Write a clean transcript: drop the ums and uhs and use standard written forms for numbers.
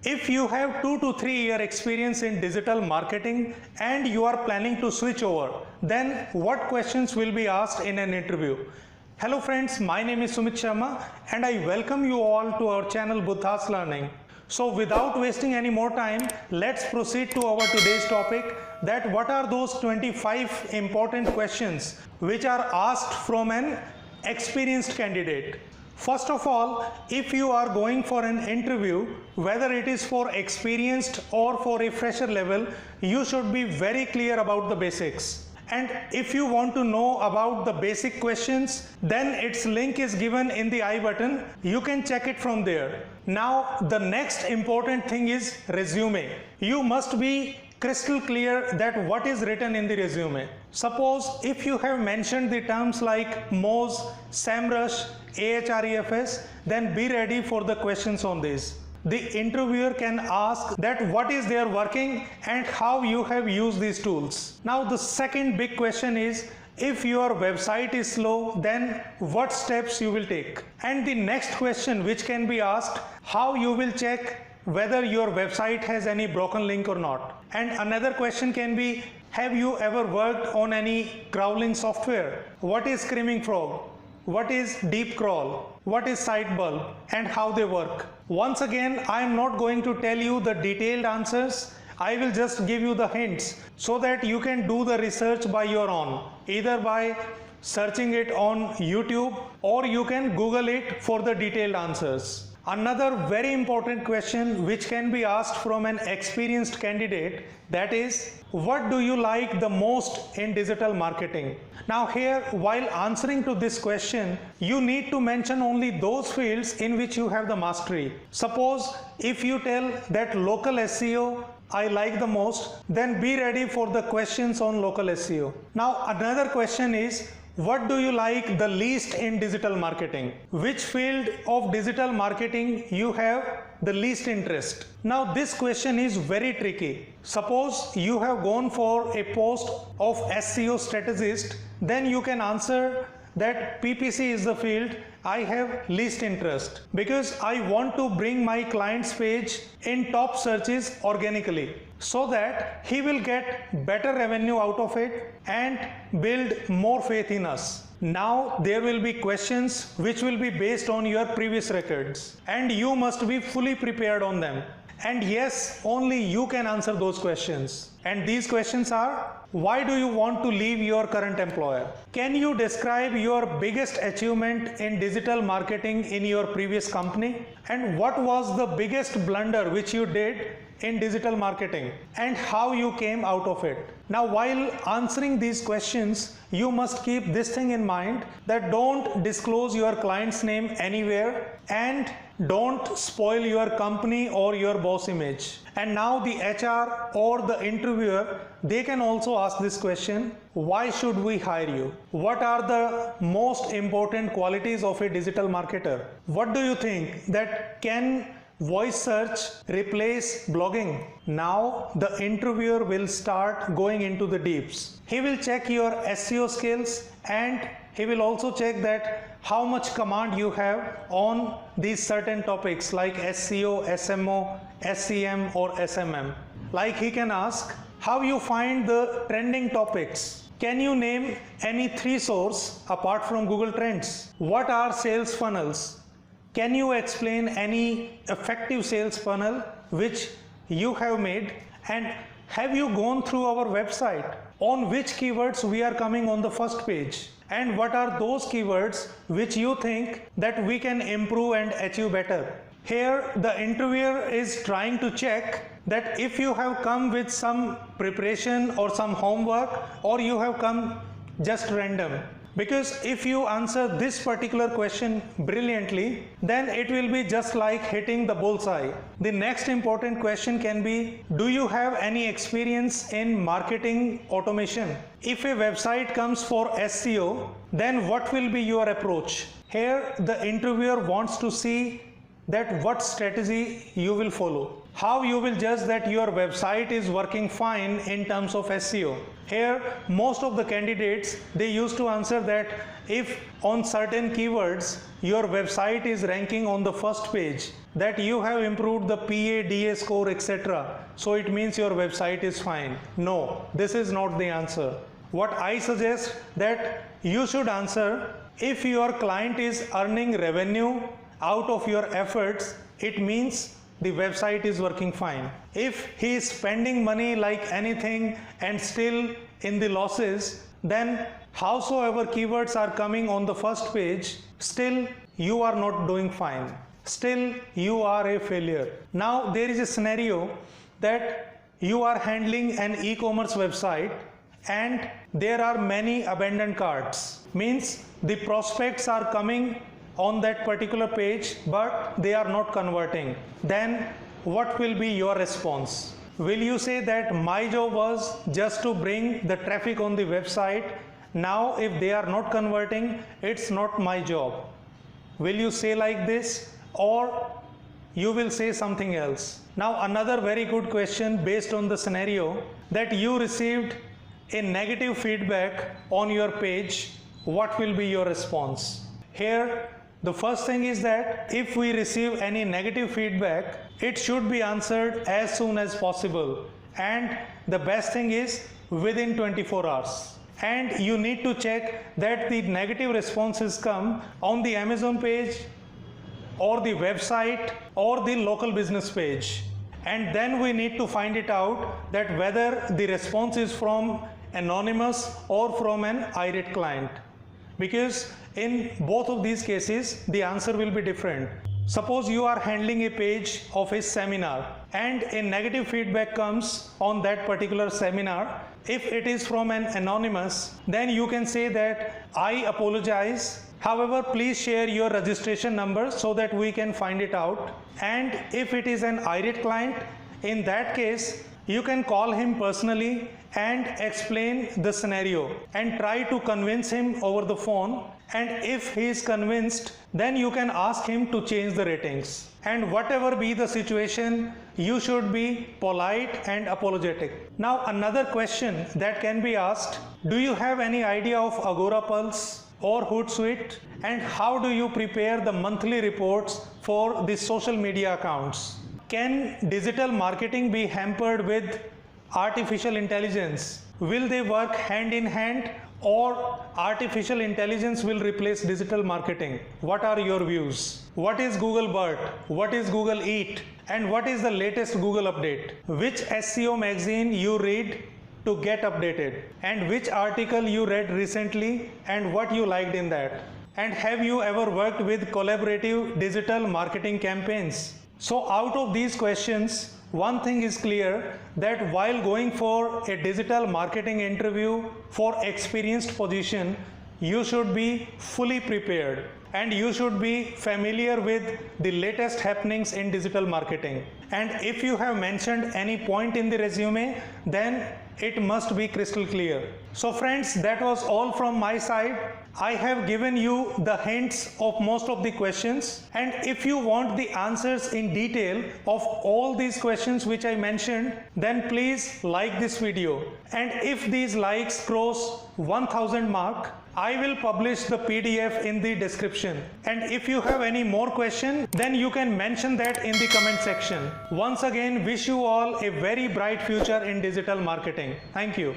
If you have 2 to 3 year experience in digital marketing and you are planning to switch over, then what questions will be asked in an interview? Hello friends, my name is Sumit Sharma and I welcome you all to our channel Buddha's Learning. So without wasting any more time, let's proceed to our today's topic, that what are those 25 important questions which are asked from an experienced candidate. First of all, if you are going for an interview, whether it is for experienced or for a fresher level, you should be very clear about the basics. And if you want to know about the basic questions, then its link is given in the I button. You can check it from there. Now, the next important thing is resume. You must be crystal clear that what is written in the resume. Suppose if you have mentioned the terms like Moz, SEMRush, Ahrefs, then be ready for the questions on this. The interviewer can ask that what is their working and how you have used these tools. Now the second big question is, if your website is slow, then what steps you will take? And the next question which can be asked, how you will check whether your website has any broken link or not. And another question can be, have you ever worked on any crawling software? What is Screaming Frog? What is deep crawl? What is Sitebulb and how they work? Once again, I am not going to tell you the detailed answers. I will just give you the hints so that you can do the research by your own, either by searching it on YouTube or you can Google it for the detailed answers. Another very important question which can be asked from an experienced candidate, that is, what do you like the most in digital marketing? Now here, while answering to this question, you need to mention only those fields in which you have the mastery. Suppose if you tell that local SEO I like the most, then be ready for the questions on local SEO. Now another question is, what do you like the least in digital marketing? Which field of digital marketing you have the least interest? Now this question is very tricky. Suppose you have gone for a post of SEO strategist, then you can answer that PPC is the field I have least interest, because I want to bring my client's page in top searches organically so that he will get better revenue out of it and build more faith in us. Now there will be questions which will be based on your previous records and you must be fully prepared on them. And yes, only you can answer those questions. And these questions are, why do you want to leave your current employer? Can you describe your biggest achievement in digital marketing in your previous company? And what was the biggest blunder which you did in digital marketing and how you came out of it? Now while answering these questions, you must keep this thing in mind, that don't disclose your client's name anywhere and don't spoil your company or your boss image. And now the HR or the interviewer, they can also ask this question, why should we hire you? What are the most important qualities of a digital marketer? What do you think, that can voice search replace blogging? Now the interviewer will start going into the deeps. He will check your SEO skills and he will also check that how much command you have on these certain topics like SEO, SMO, SEM or SMM. Like he can ask, how you find the trending topics? Can you name any 3 sources apart from Google Trends? What are sales funnels? Can you explain any effective sales funnel which you have made? And have you gone through our website? On which keywords we are coming on the first page? And what are those keywords which you think that we can improve and achieve better? Here the interviewer is trying to check that if you have come with some preparation or some homework, or you have come just random. Because if you answer this particular question brilliantly, then it will be just like hitting the bullseye. The next important question can be, do you have any experience in marketing automation? If a website comes for SEO, then what will be your approach? Here the interviewer wants to see that what strategy you will follow. how you will judge that your website is working fine in terms of SEO? Here, most of the candidates, they used to answer that if on certain keywords your website is ranking on the first page, that you have improved the PA, DA score, etc. So it means your website is fine. No, this is not the answer. What I suggest that you should answer, if your client is earning revenue out of your efforts, it means the website is working fine. If he is spending money like anything and still in the losses, then howsoever keywords are coming on the first page, still you are not doing fine. Still you are a failure. Now there is a scenario that you are handling an e-commerce website and there are many abandoned carts. Means the prospects are coming on that particular page but they are not converting. Then what will be your response? Will you say that my job was just to bring the traffic on the website? Now if they are not converting, it's not my job. Will you say like this, or you will say something else? Now another very good question based on the scenario that you received a negative feedback on your page, what will be your response? Here the first thing is that if we receive any negative feedback, it should be answered as soon as possible, and the best thing is within 24 hours. And you need to check that the negative responses come on the Amazon page or the website or the local business page, and then we need to find it out that whether the response is from anonymous or from an irate client, because in both of these cases the answer will be different. Suppose you are handling a page of a seminar and a negative feedback comes on that particular seminar. If it is from an anonymous, then you can say that I apologize, however please share your registration number so that we can find it out. And if it is an irate client, in that case you can call him personally and explain the scenario and try to convince him over the phone, and if he is convinced, then you can ask him to change the ratings. And whatever be the situation, you should be polite and apologetic. Now another question that can be asked, do you have any idea of Agora Pulse or Hootsuite, and how do you prepare the monthly reports for the social media accounts? Can digital marketing be hampered with artificial intelligence? Will they work hand in hand, or artificial intelligence will replace digital marketing? What are your views? What is Google BERT? What is Google Eat? And what is the latest Google update? Which SEO magazine you read to get updated? And which article you read recently and what you liked in that? And have you ever worked with collaborative digital marketing campaigns? So out of these questions, one thing is clear, that while going for a digital marketing interview for experienced position, you should be fully prepared and you should be familiar with the latest happenings in digital marketing. And if you have mentioned any point in the resume, then it must be crystal clear. So friends, that was all from my side. I have given you the hints of most of the questions, and if you want the answers in detail of all these questions which I mentioned, then please like this video. And if these likes cross 1000 mark, I will publish the PDF in the description. And if you have any more question, then you can mention that in the comment section. Once again, wish you all a very bright future in digital marketing. Thank you.